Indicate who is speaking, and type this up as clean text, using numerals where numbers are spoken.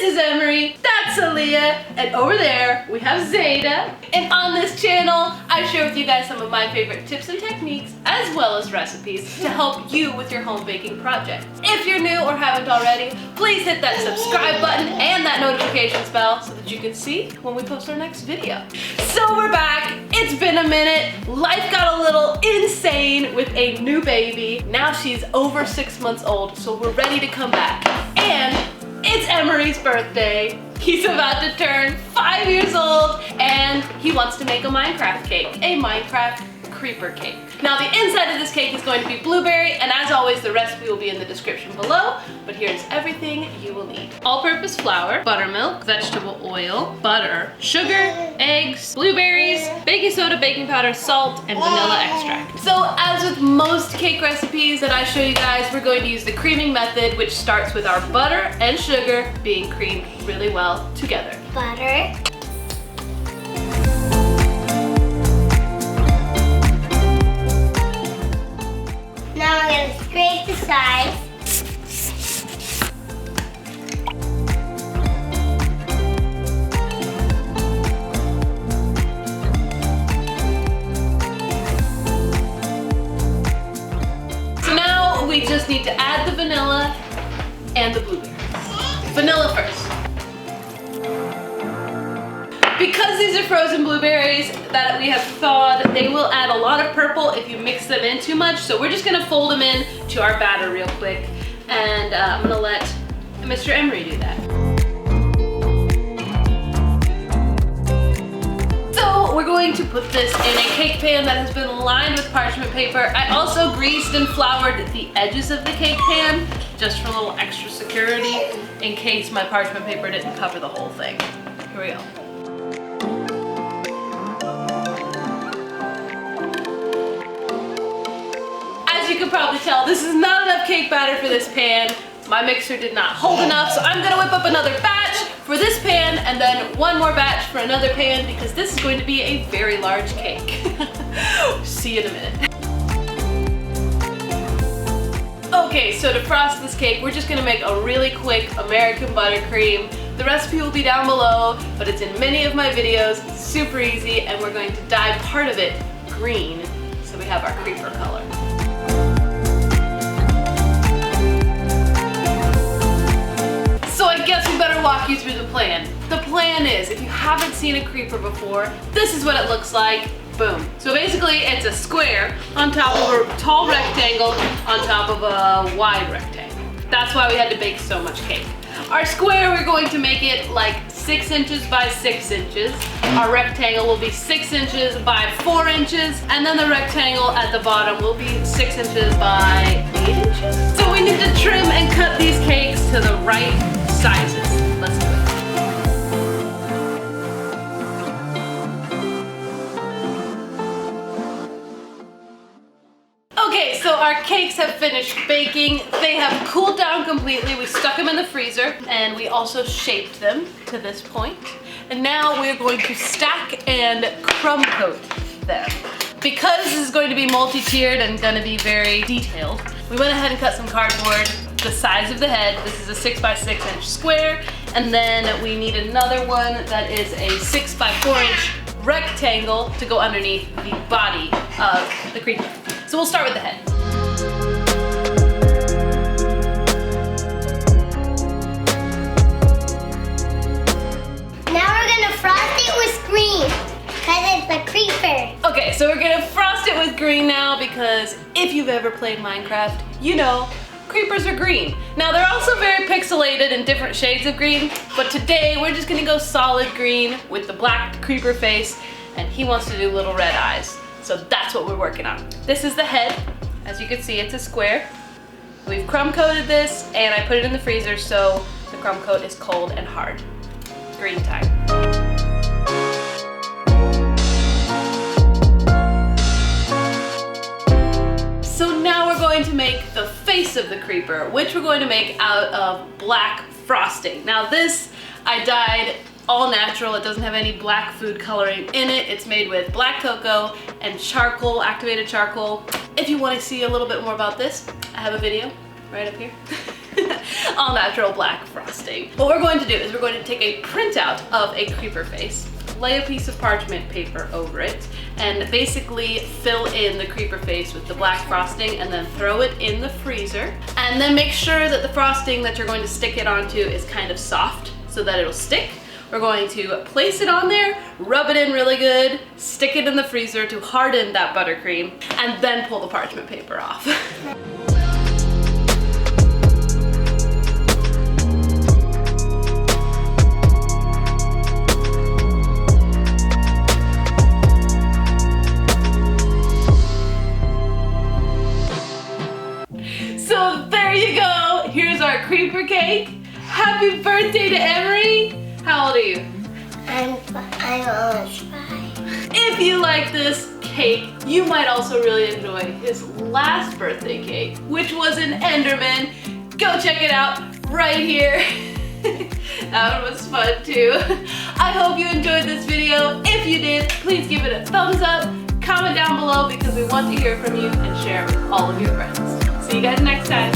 Speaker 1: is Emory, that's Aaliyah, and over there we have Zeta. And on this channel, I share with you guys some of my favorite tips and techniques, as well as recipes to help you with your home baking project. If you're new or haven't already, please hit that subscribe button and that notifications bell so that you can see when we post our next video. So we're back. It's been a minute. Life got a little insane with a new baby. Now she's over 6 months old, so we're ready to come back. And it's Emory's birthday. He's about to turn 5 years old and he wants to make a Minecraft cake, a Minecraft creeper cake. Now the inside of this cake is going to be blueberry, and as always the recipe will be in the description below, but here's everything you will need. All-purpose flour, buttermilk, vegetable oil, butter, sugar, eggs, blueberries, baking soda, baking powder, salt, and vanilla extract. So as with most cake recipes that I show you guys, we're going to use the creaming method, which starts with our butter and sugar being creamed really well together.
Speaker 2: Butter. Now I'm going to scrape the sides.
Speaker 1: So now we just need to add the vanilla and the blueberries. Vanilla first. Because these are frozen blueberries that we have thawed, they will add a lot of purple if you mix them in too much. So we're just gonna fold them in to our batter real quick. And I'm gonna let Mr. Emory do that. So we're going to put this in a cake pan that has been lined with parchment paper. I also greased and floured the edges of the cake pan just for a little extra security in case my parchment paper didn't cover the whole thing. Here we go. As you can probably tell, this is not enough cake batter for this pan. My mixer did not hold enough, so I'm gonna whip up another batch for this pan and then one more batch for another pan because this is going to be a very large cake. See you in a minute. Okay, so to frost this cake, we're just gonna make a really quick American buttercream. The recipe will be down below, but it's in many of my videos. It's super easy, and we're going to dye part of it green so we have our creeper color. So I guess we better walk you through the plan. The plan is, if you haven't seen a creeper before, this is what it looks like. Boom. So basically it's a square on top of a tall rectangle on top of a wide rectangle. That's why we had to bake so much cake. Our square, we're going to make it like 6 inches by 6 inches. Our rectangle will be 6 inches by 4 inches. And then the rectangle at the bottom will be 6 inches by 8 inches. So we need to trim and cut these cakes to the right sizes. Let's do it. Okay, so our cakes have finished baking. They have cooled down completely. We stuck them in the freezer and we also shaped them to this point. And now we're going to stack and crumb coat them. Because this is going to be multi-tiered and going to be very detailed, we went ahead and cut some cardboard the size of the head. This is a 6 by 6 inch square. And then we need another one that is a 6 by 4 inch rectangle to go underneath the body of the creeper. So we'll start with the head.
Speaker 2: Now we're gonna frost it with green, because it's a creeper.
Speaker 1: Okay, so we're gonna frost it with green now because if you've ever played Minecraft, you know creepers are green. Now they're also very pixelated in different shades of green, but today we're just gonna go solid green with the black creeper face, and he wants to do little red eyes. So that's what we're working on. This is the head. As you can see, it's a square. We've crumb coated this and I put it in the freezer so the crumb coat is cold and hard. Green time. So now we're going to make the face of the creeper, which we're going to make out of black frosting. Now this I dyed all natural. It doesn't have any black food coloring in it. It's made with black cocoa and charcoal, activated charcoal. If you want to see a little bit more about this, I have a video right up here. all natural black frosting. What we're going to do is we're going to take a printout of a creeper face, lay a piece of parchment paper over it, and basically fill in the creeper face with the black frosting and then throw it in the freezer. And then make sure that the frosting that you're going to stick it onto is kind of soft so that it'll stick. We're going to place it on there, rub it in really good, stick it in the freezer to harden that buttercream, and then pull the parchment paper off. So there you go. Here's our creeper cake. Happy birthday to Emory. How old are you?
Speaker 2: I'm almost 5.
Speaker 1: If you like this cake, you might also really enjoy his last birthday cake, which was an Enderman. Go check it out right here. That one was fun too. I hope you enjoyed this video. If you did, please give it a thumbs up, comment down below because we want to hear from you, and share it with all of your friends. See you guys next time.